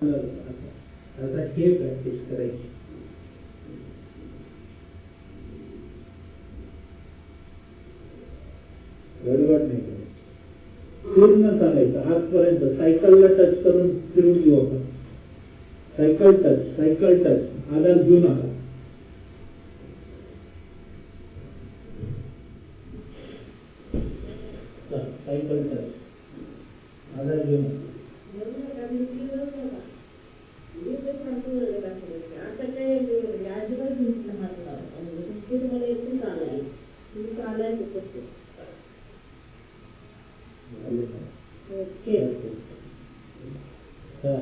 आता हे प्रॅक्टिस करायची. गडबड नाही करायची, पूर्ण चालायचं आजपर्यंत. सायकलला टच करून फिरून घेऊ आपण. सायकल टच आधार घेऊ नका. सायकल टच आधार घेऊ नका.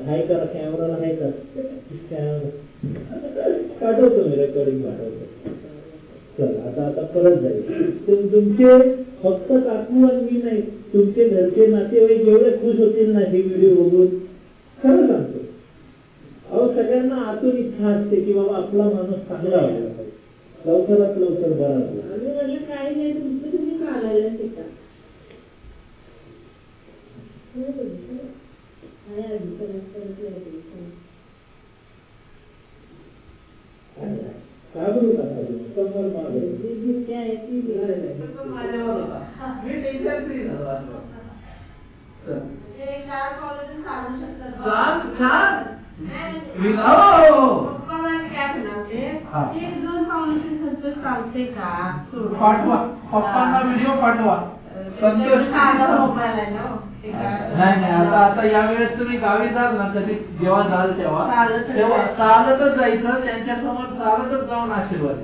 हाय करा कॅमेराला, हाय करा. पाठवतो मी, रेकॉर्डिंग पाठवतो. चला आता परत जाईल. तुमचे फक्त काकू आणि मी नाही, तुमचे घरचे नातेवाईक एवढे खुश होतील ना हे व्हिडिओ बघून. खरं सांगतो, अहो सगळ्यांना आतून इच्छा असते की बाबा आपला माणूस चांगला व्हायला पाहिजे, लवकरात लवकर बरा झाला. आम्ही म्हटलं काही नाही, तुमचं तुम्ही चालायला शिका. घाबरू नका, समोर मागे पप्पांना व्हिडिओ पाठवा. संतोष नाही आता या वेळेस तुम्ही गावी जाल ना, कधी जेव्हा जाल तेव्हा चालतच जायचं, त्यांच्यासमोर चालतच जाऊन आशीर्वाद.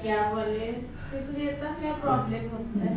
क्या बोले, क्या प्रॉब्लेम होता है.